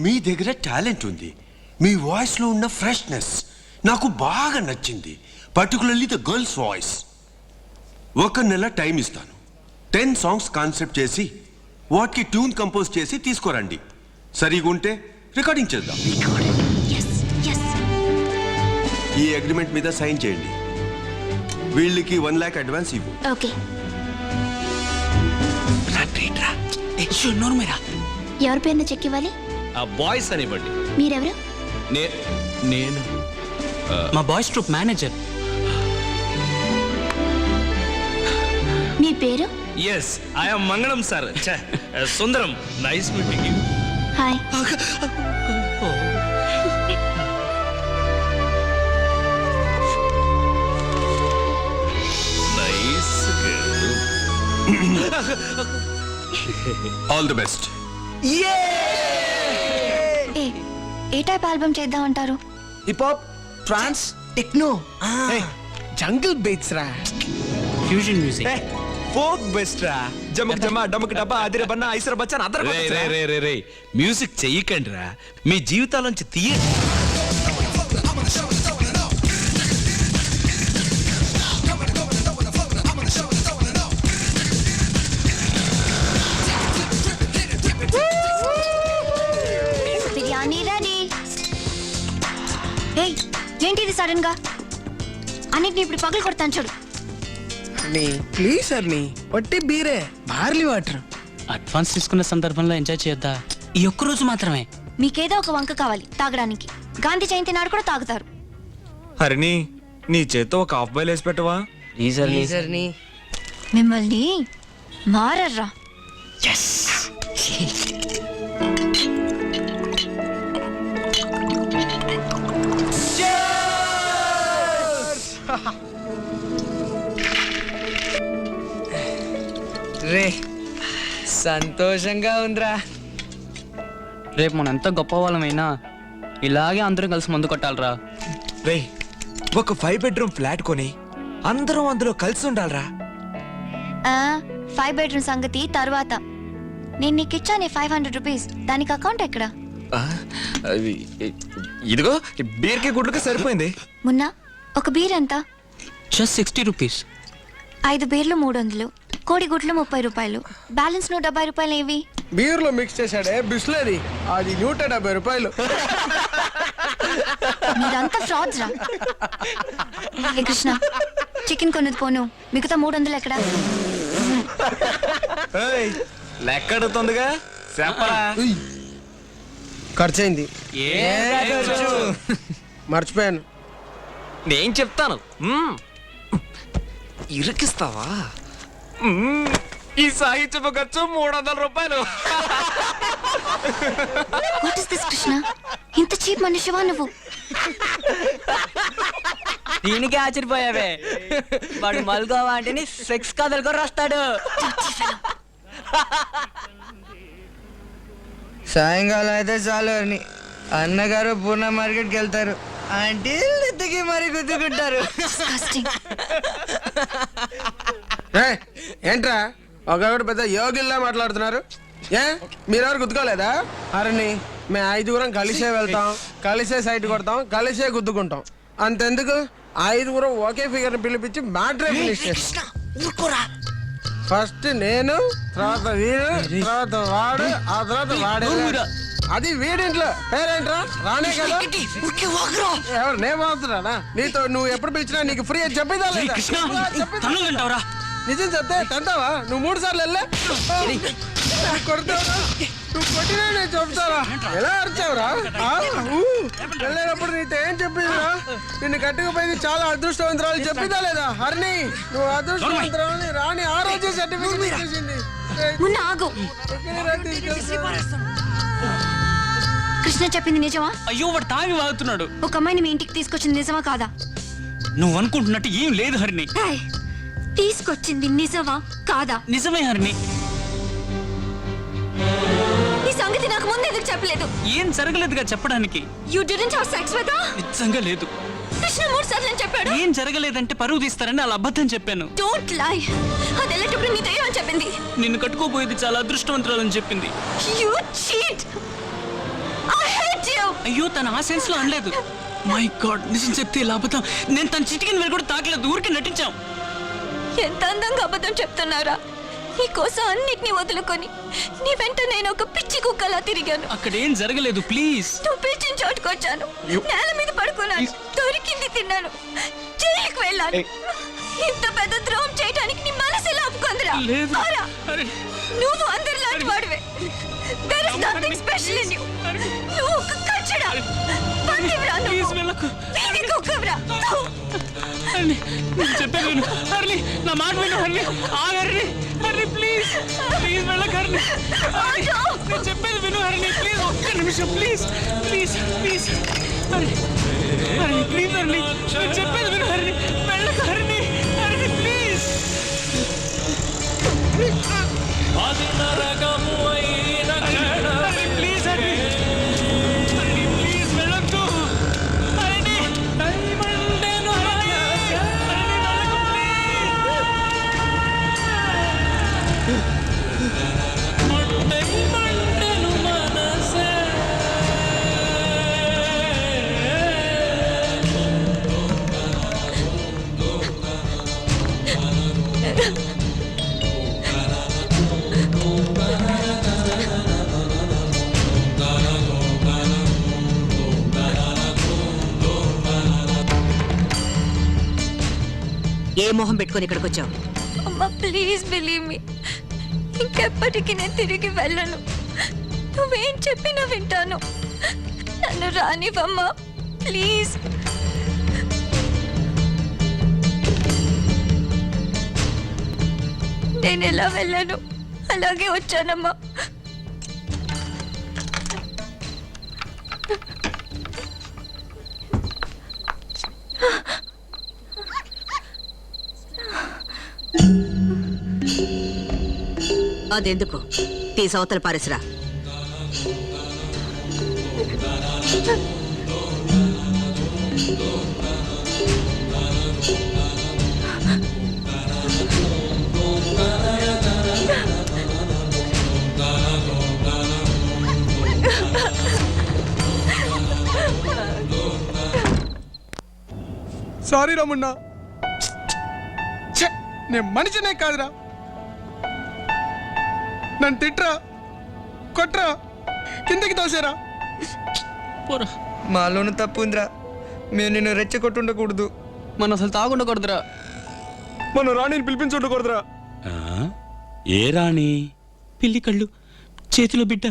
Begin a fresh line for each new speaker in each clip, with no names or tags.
మీ దగ్గర టాలెంట్ ఉంది. మీ వాయిస్లో ఉన్న ఫ్రెష్నెస్ నాకు బాగా నచ్చింది. Particularly the girls voice. 1 నెల టైం ఇస్తాను. 10 సాంగ్స్ కాన్సెప్ట్ చేసి వాటికి ట్యూన్ కంపోజ్ చేసి తీసుకురండి. సరిగా ఉంటే రికార్డింగ్ చేద్దాం. ఈ అగ్రిమెంట్ మీద సైన్ చేయండి. వీళ్ళకి 1 లాక్ అడ్వాన్స్ ఇవ్వు.
ఓకే. ఎవరి పేరున చెక్ ఇవ్వాలి?
ఆ బాయ్స్ అని ఇవ్వండి.
మీరెవరు?
నేను
మా బాయ్స్ ట్రూప్ మేనేజర్.
మీ పేరు?
Yes I am Mangalam sir. Sundaram. Nice meeting you.
Hi.
Nice girl.
All the best.
ఏ టైప్ ఆల్బమ్ చేద్దాం అంటారు?
Hip hop, trance, techno, jungle beats రా,
ఫ్యూజన్ మ్యూజిక్,
ఫోక్ బెస్ట్ రా, జమక్ జమా డమక్ డబ్బా అదిరే బన్నా ఐసర బచ్చన్ అదర్
రే మ్యూజిక్ చెయ్యకండి రా, మీ జీవితాలోంచి తీయండి.
బిర్యానీ రెడీ. ఏయ్, ఏంటిది సడన్ గా? అన్నిటిని ఇప్పుడు పగలు కొడతాను చూడు.
ప్లీజ్ సార్ నీ ఒట్టి బీరే, బార్లీ వాటర్.
అడ్వాన్స్ తీసుకున్న సందర్భంలో ఎంజాయ్ చేయొద్దా? ఈ ఒక్క రోజు మాత్రమే.
మీకేదో ఒక వంక కావాలి తాగడానికి. గాంధీ జయంతి నాడు కూడా తాగుతారు.
హరిని నీ చేత్తో ఒక హాఫ్ బాయిల్ వేసి పెట్టవా?
మిమ్మల్ని మారర్రా.
రే సంతోషంగా ఉందిరా.
రేపు మనం ఎంత గొప్ప వాళ్ళమైనా ఇలాగే అందరం కలిసి మందు కొట్టాలరా.
రే ఒక 5 బెడ్రూమ్ ఫ్లాట్ కొని అందరం అందులో కలిసి ఉండాలరా.
5 బెడ్రూమ్ సంగతి తర్వాత. నేను నీకు ఇచ్చానే 500 రూపీస్, దానికి అకౌంట్ ఎక్కడ?
ఇదిగో బీర్కి గుడ్లకి సరిపోయింది.
మున్నా, ఒక బీర్ ఎంత?
Just 60 rupees.
5 బీర్లు 300, కోడి గుడ్లు 30 రూపాయలు, బ్యాలెన్స్ 170 రూపాయలు. ఏవి?
బీర్లో మిక్స్ చేశాడే బిస్లరీ, అది 170 రూపాయలు.
మీరంతా ఫ్రాడ్స్ రా. ఏ కృష్ణ, చికెన్ కొన్నది పోను, మిగతా 300 ఎక్కడ?
లెక్కడుతుందిగా చెప్పరా.
ఖర్చయింది, మర్చిపోయాను.
నేను చెప్తాను. ఇరికిస్తావా? ఈ సాహిత్యపు ఖర్చు 300 రూపాయలు.
What is this Krishna? ఇంత చీప్ మనిషివా నువ్వు?
దీనికి ఆశ్చర్యపోయావే. వాడు మల్గోవా అంటే సెక్స్ కథలు కూడా రాస్తాడు. సాయంకాలం అయితే చాలు అని అన్నగారు పూర్ణ మార్కెట్కి వెళ్తారు. అంటే ఎత్తుకి మరి గుద్దుకుంటారు.
Disgusting.
ఏంట్రా ఒకడు పెద్ద యోగిల్లా మాట్లాడుతున్నారు? మీరెవరు గుద్దుకోలేదా? అరని మేము 5గురం కలిసే వెళ్తాం, కలిసే సైట్ కొడతాం, కలిసే గుద్దుకుంటాం. అంతెందుకు 5గురం ఒకే ఫిగర్ పిలిపించి మ్యాట్రే ఫినిష్ చేస్తాం. ఫస్ట్ నేను, తర్వాత వీడు, తర్వాత వాడు, ఆ తర్వాత వాడే. అది వీడింట్లో పేరేంట్రా? రానే కదా. ఎవరు నేను మాత్రానా? నీతో నువ్వు ఎప్పుడు పిలిచినా నీకు ఫ్రీ అని చెప్పేదా? నిజం చెప్తే తంతావా? నువ్వు 3 సార్లు వెళ్ళా కొడతావురా. నువ్వు కొట్టినా నేను చెప్తారా? ఎలా అరిచావురా? వెళ్ళేటప్పుడు నీతో ఏం చెప్పిందిరా? నిన్ను కట్టుకుపోయింది చాలా అదృష్టవంతురాలు చెప్పిందా లేదా? హరిని నువ్వు అదృష్టవంతురాలని రాని ఆ రోజే సర్టిఫికేట్ ఇచ్చేసింది.
కృష్ణ చెప్పింది నిజమా?
అయ్యో, వాడు తాగి వాగుతున్నాడు.
ఒక అమ్మాయిని మీ ఇంటికి తీసుకొచ్చింది నిజమా కాదా?
నువ్వు అనుకుంటున్నట్టు ఏం లేదు హరిణి.
తీసుకొచ్చింది నిజమా కాదా?
నిజమే హరిణి.
ఈ సంగతి నాకు ముందు ఎందుకు చెప్పలేదు?
ఏం జరగలేదుగా చెప్పడానికి.
You didn't have sex with her?
నిజంగా లేదు.
కృష్ణ 3 సార్లు అని చెప్పాడు.
ఏం జరగలేదంటే పరువు తీస్తారని అలా అబద్ధం చెప్పాను.
Don't lie. అది వెళ్ళేటప్పుడు నీతో ఏమని చెప్పింది?
నిన్ను కట్టుకోపోయేది చాలా అదృష్టవంతురాలని చెప్పింది.
You cheat.
అయ్యో తన ఆ సెన్స్ లో అనలేదు. మై గాడ్, నిజం చెప్తే ఇలా అబద్ధం. నేను తన చిటికిన వేలు కూడా తాకలేదు, ఊరికి నటించాం.
ఎంత అందంగా అబద్ధం చెప్తున్నారా? నీ కోసం అన్నిటినీ వదులుకొని నీ వెంట నేను ఒక పిచ్చి కుక్కలా తిరిగాను.
అక్కడ ఏం జరగలేదు, ప్లీజ్.
నువ్వు పిలిచిన చోటుకొచ్చాను, నేల మీద పడుకున్నాను, దొరికింది తిన్నాను, జైలుకి వెళ్ళాను. ఇంత పెద్ద ద్రోహం చేయడానికి నీ మనసు ఎలా ఒప్పుకుందిరా?
లేదు.
పోరా.
అరే,
నువ్వు అందరిలాంటి వాడివే. There is nothing special in you. నువ్వు ఒక కచ్చడా, పందివిరా నువ్వు.
ప్లీజ్ వెళ్ళకు.
వీధి కుక్కవిరా.
హర్ని, నేను చెప్పేది విను. హర్ని, నా మాట విను. హర్ని, హర్ని, హర్ని, ప్లీజ్ ప్లీజ్ వెళ్ళకు. హర్ని, నేను చెప్పేది విను. హర్ని, ప్లీజ్ ఒక్క నిమిషం, ప్లీజ్ ప్లీజ్ ప్లీజ్. హర్ని, హర్ని, ప్లీజ్. హర్ని, నేను చెప్పేది విను. హర్ని, వెళ్ళకు. హర్ని, హర్ని, ప్లీజ్. హర్ని, ప్లీజ్. హర్ని, హర్ని, ప్లీజ్ వెళ్ళొద్దు. హర్ని, డైమండేను. హర్ని, హర్ని, వెళ్ళకు, ప్లీజ్. డైమండేను మనసే.
ఏ మొహం పెట్టుకొని ఇక్కడికి వచ్చావు?
అమ్మా ప్లీజ్ బిలీవ్ మీ, ఇంకెప్పటికీ నేను తిరిగి వెళ్ళను. నువ్వేం చెప్పినా వింటాను. నన్ను రానివమ్మా ప్లీజ్. నేను ఎలా వెళ్ళాను అలాగే వచ్చానమ్మా.
అదెందుకు? తీసి అవతల పారేసిరా.
సారీ రమణ, నేను మనిషినే కాదురా. నన్ను తిట్రా, కొట్రా, కిందకి తోసారా.
పోరా.
మాలోనూ తప్పు ఉందిరా. మేము నిన్ను రెచ్చగొట్టుండకూడదు.
మనం అసలు తాగుండకూడదురా.
మనం రాణిని పిలిపించుండకూడదురా.
ఏ రాణి?
పిల్లి కళ్ళు, చేతిలో బిడ్డ.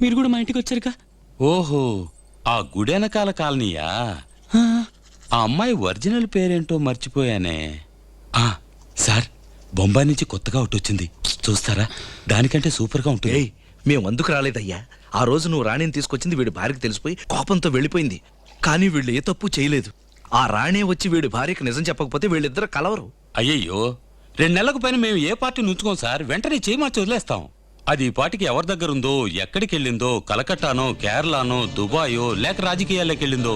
మీరు కూడా మా ఇంటికి వచ్చారుగా.
ఓహో, ఆ గుడెనకాల కాలనీయా? ఆ అమ్మాయి ఒరిజినల్ పేరేంటో మర్చిపోయానే. సార్, బొంబాయి నుంచి కొత్తగా ఒకటి వచ్చింది, చూస్తారా? దానికంటే సూపర్గా ఉంటుంది.
మేము అందుకు రాలేదయ్యా. ఆ రోజు నువ్వు రాణిని తీసుకొచ్చింది వీడి భార్యకి తెలిసిపోయి కోపంతో వెళ్ళిపోయింది. కానీ వీళ్ళు ఏ తప్పు చేయలేదు. ఆ రాణే వచ్చి వీడి భార్యకి నిజం చెప్పకపోతే వీళ్ళిద్దరు కలవరు.
అయ్యయ్యో, 2 నెలలకు పైన మేము ఏ పార్టీని ఉంచుకోం సార్. వెంటనే చేయమర్చి వదిలేస్తాం. అది ఈ పార్టీకి ఎవరి దగ్గర ఉందో, ఎక్కడికి వెళ్ళిందో, కలకట్టానో, కేరళనో, దుబాయో, లేక రాజకీయాల్లోకి వెళ్ళిందో.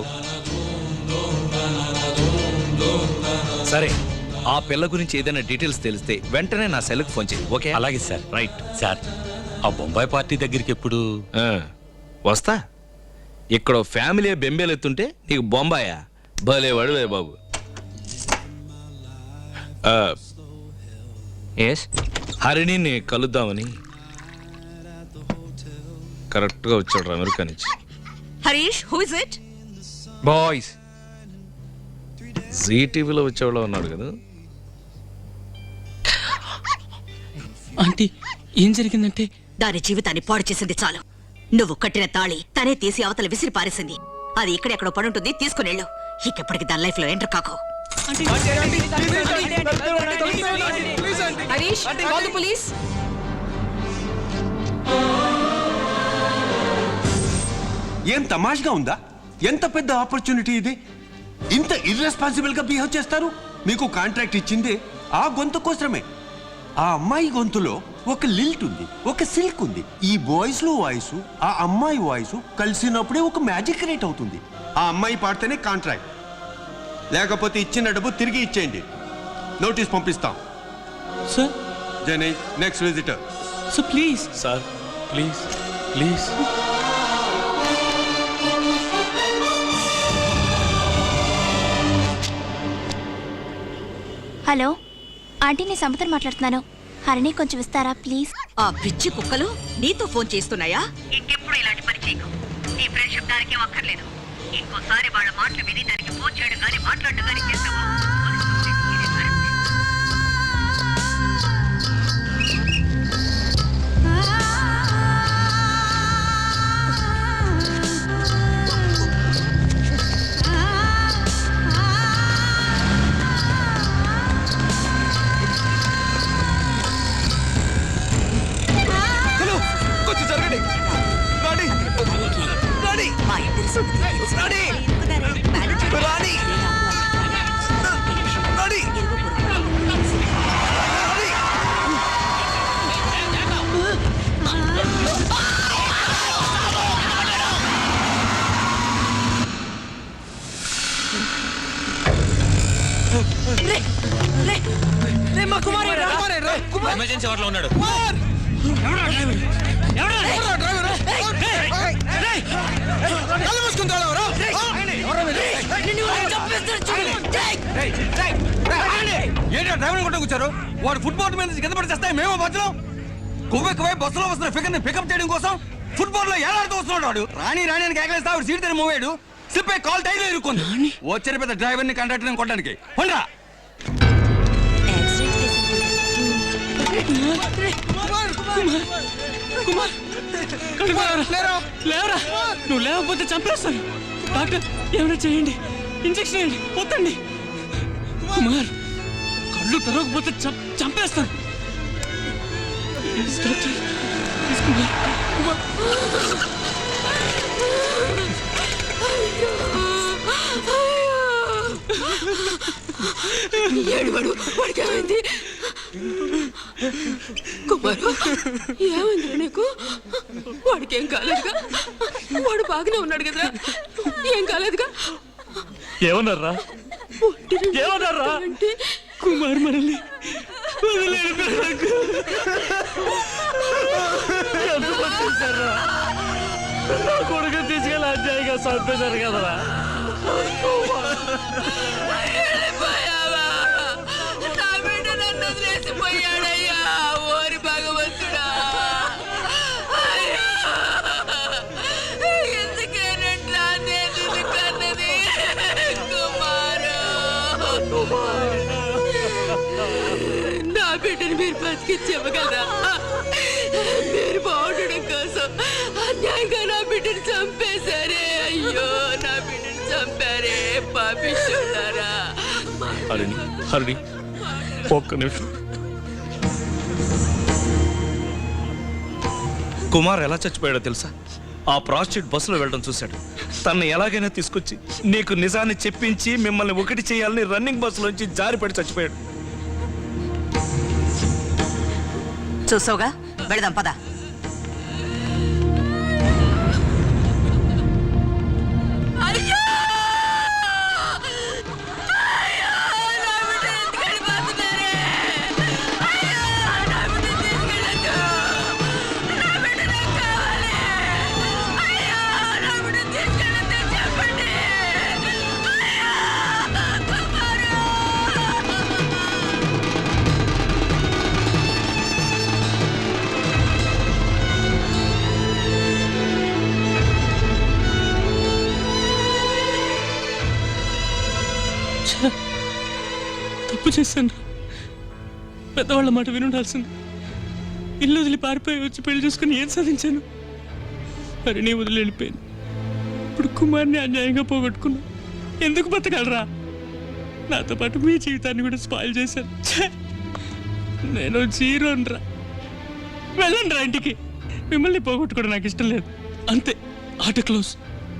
సరే, ఆ పిల్ల గురించి ఏదైనా డీటెయిల్స్ తెలిస్తే వెంటనే నా సెల్కి ఫోన్ చేయి. ఓకే?
అలాగే సార్.
రైట్.
సార్, ఆ బొంబాయి పార్టీ దగ్గరికి ఎప్పుడు?
వస్తా. ఇక్కడ ఫ్యామిలీ బెంబేలెత్తుంటే నీకు బొంబాయా? భలేవాడు వే బాబు. హరిణిని కలుద్దామని కరెక్ట్గా వచ్చాడు అమెరికా నుంచి.
Harish, who is it?
Boys, Zee టీవీలో వచ్చేవాళ్ళు ఉన్నాడు కదా.
ఆంటీ, ఏం జరిగిందంటే?
దాని జీవితాన్ని పాడు చేసింది చాలు. నువ్వు కట్టిన తాళి తనే తీసి అవతల విసిరి పారేసింది. అది ఇక్కడెక్కడో పడుంటుంది, తీసుకునేళ్ళు. ఇంకెప్పటికి దాని లైఫ్ లో ఎంటర్ కాకు. Harish, call the police.
ఏం తమాష్గా ఉందా? ఎంత పెద్ద ఆపర్చునిటీ ఇది. ఇంత ఇర్రెస్పాన్సిబుల్ గా బిహేవ్ చేస్తారు. మీకు కాంట్రాక్ట్ ఇచ్చిందే ఆ గొంతు కోసమే. ఆ అమ్మాయి గొంతులో ఒక లిల్ట్ ఉంది, ఒక సిల్క్ ఉంది. ఈ బాయ్స్ లో వాయిస్, ఆ అమ్మాయి వాయిస్ కలిసినప్పుడే ఒక మ్యాజిక్ క్రియేట్ అవుతుంది. ఆ అమ్మాయి పాడితేనే కాంట్రాక్ట్, లేకపోతే ఇచ్చిన డబ్బు తిరిగి ఇచ్చేయండి. నోటీస్ పంపిస్తాం.
సార్,
జనై, next visitor.
Sir please.
Sir please please.
Hello aunty నేను సమతర్ మాట్లాడుతున్నాను. హరిణి కొంచెం ఇస్తారా ప్లీజ్?
ఆ పిచ్చి కుక్కలు నీతో ఫోన్ చేస్తున్నాయా? ఇంకెప్పుడు ఇలాంటి పని చేయకు. నీ ఫ్రెండ్షిప్ దానికి అక్కర్లేదు. ఇంకోసారి వాళ్ళ మాటలు విని దానికి ఫోన్ చేయడం కానీ మాట్లాడడం కానీ చేస్తావా?
కొంచెం జరగండి. రాణి, రాణి,
మా ఇద్దరి సంగతి తెలుసు.
రాణి,
మేనేజర్
రాణి, రాణి,
ఎమర్జెన్సీ వార్డులో ఉన్నాడు.
ఏంటో డ్రైవర్ కొట్ట కూర్చారు. వాడు ఫుట్బాల్ మీద నుంచి కింద పడి చేస్తాయి. మేము మధ్యలో కొవ్వెక్కువై బస్సులో వస్తున్న ఫిగర్ ని పికప్ చేయడం కోసం ఫుట్బాల్ లో ఏడాడుతూ వస్తున్నాడు వాడు. రాణి రాణి అని కేకలేస్తా ఆవిడ సీట్ దగ్గర మూవ్ అయ్యాడు. స్లిప్ అయి కాల్ టైర్ ఇరుక్కుంది. వచ్చే పెద్ద డ్రైవర్ ని కండక్టర్ కొట్టడానికి ఉండరా.
లేవరా, నువ్వు లేకపోతే చంపేస్తాను. డాక్టర్ ఏమైనా చేయండి, ఇంజెక్షన్ వేయండి. వద్దండి కుమార్, కళ్ళు తెరవకపోతే చంపేస్తాను. Please doctor, please Kumar.
ఏడువాడు, వాడికి ఏమైంది? కుమారు, ఏమైందిరా నీకు? వాడికి ఏం కాలేదుగా? వాడు బాగానే ఉన్నాడు కదరా, ఏం కాలేదుగా?
ఏమన్నారా
అంటే
కుమార్ మనల్ని వదిలేడు. నా కొడుకు తీసుకెళ్ళి అన్యాయంగా చంపేశారు కదరా.
వెళ్ళిపోయావా? నా బిడ్డ నన్ను వదిలేసిపోయాడయ్యా. ఓరి భగవంతుడా, ఎందుకేనంటా నేను నిన్ను కన్నది? కుమారు, నా బిడ్డను మీరు బతికించగలరా? మీరు బాగుండడం కోసం అన్యాయంగా నా బిడ్డను చంపేశారే. అయ్యో, నా బిడ్డను చంపారే పాపిస్తున్నారా.
హరిణి, హరిణి, ఒక్క నిమిషం.
కుమార్ ఎలా చచ్చిపోయాడో తెలుసా? ఆ ప్రాస్టిట్యూట్ బస్సులో వెళ్ళడం చూశాడు. తనని ఎలాగైనా తీసుకొచ్చి నీకు నిజాన్ని చెప్పించి మిమ్మల్ని ఒకటి చేయాలని రన్నింగ్ బస్సులోంచి జారిపడి చచ్చిపోయాడు.
చూసావుగా, వెళదాం పద.
తప్పు చేశాను. పెద్దవాళ్ళ మాట వినుండాల్సింది. ఇల్లు వదిలి పారిపోయి వచ్చి పెళ్లి చేసుకుని ఏం సాధించాను? హరిణి వదిలి వెళ్ళిపోయాను. ఇప్పుడు కుమార్ని అన్యాయంగా పోగొట్టుకున్నా. ఎందుకు బతకాలరా? నాతో పాటు మీ జీవితాన్ని కూడా స్పాయిల్ చేశాను. నేను జీరోన్రా. వెళ్ళండి రా ఇంటికి. మిమ్మల్ని పోగొట్టుకోవడం నాకు ఇష్టం లేదు. అంతే, ఆట క్లోజ్.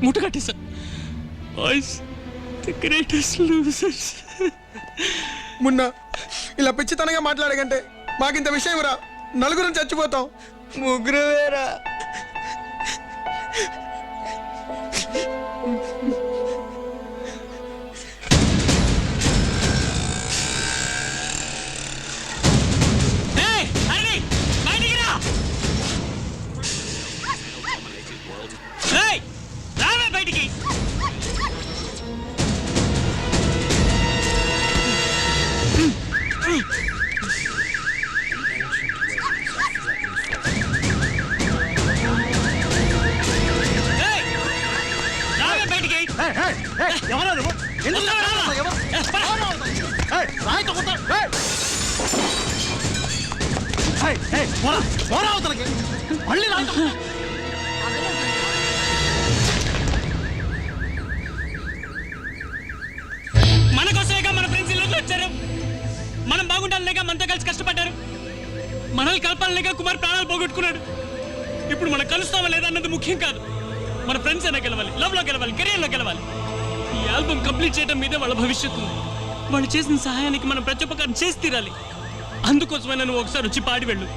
ముట్ట కట్టేశా. Boys the greatest losers.
Munna, ఇలా పిచ్చితనంగా మాట్లాడకంటే మాకింత విషయం రా. నలుగురం చచ్చిపోతాం.
ముగ్గురు వేరా.
బయటికి
ఎవరు నువ్వు? ఎందుకు రావట్లేదు? రాయితో కొట్టారు. పోరా అవతలకి. మళ్ళీ రాయితో
మన కోసమేగా మన ఫ్రెండ్స్ ఇల్లు వచ్చారు. మనం బాగుండాలనేక మనతో కలిసి కష్టపడ్డారు. మనల్ని కలపాలనేక కుమార్ ప్రాణాలు పోగొట్టుకున్నాడు. ఇప్పుడు మనం కలుస్తామా లేదా అన్నది ముఖ్యం కాదు. మన ఫ్రెండ్స్ అయినా గెలవాలి, లవ్ లో గెలవాలి, కెరీర్ లో గెలవాలి. ఈ ఆల్బమ్ కంప్లీట్ చేయడం మీదే వాళ్ళ భవిష్యత్తు ఉంది. వాళ్ళు చేసిన సహాయానికి మనం ప్రత్యుపకారం చేసి తీరాలి. అందుకోసమైనా నువ్వు ఒకసారి వచ్చి పాడి వెళ్ళు.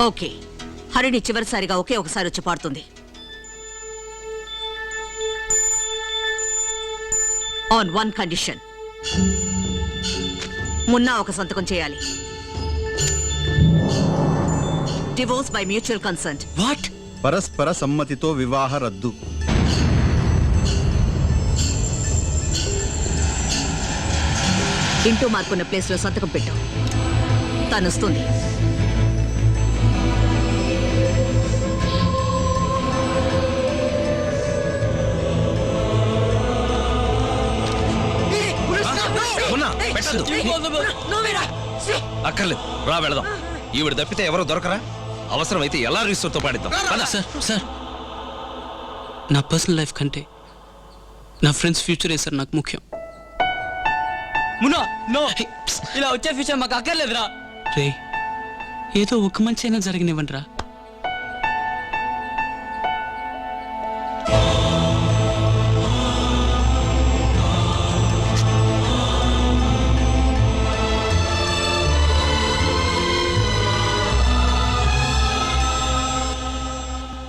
ఓకే, హరిణి చివరిసారిగా ఒకే ఒకసారి వచ్చి పాడుతుంది. On one condition. మున్నా ఒక సంతకం చేయాలి. Divorce by mutual consent.
What?
పరస్పర సమ్మతితో వివాహ రద్దు.
ఇంటూ మార్కున్న ప్లేస్ లో సంతకం పెట్టు. తను వస్తుంది.
అక్కర్లేదు, రా వెళదాం. ఈవిడ తప్పితే ఎవరో దొరకరా? అవసరమైతే ఎలా రిసోర్ట్తో పాడిద్దాం.
సార్, నా పర్సనల్ లైఫ్ కంటే నా ఫ్రెండ్స్ ఫ్యూచరే సార్ నాకు ముఖ్యం. మున్నా, నో, ఇలా వచ్చే ఫ్యూచర్ మాకు అక్కర్లేదురా. రే, ఏదో ఒక మంచి అయినా జరగనివ్వండి రా.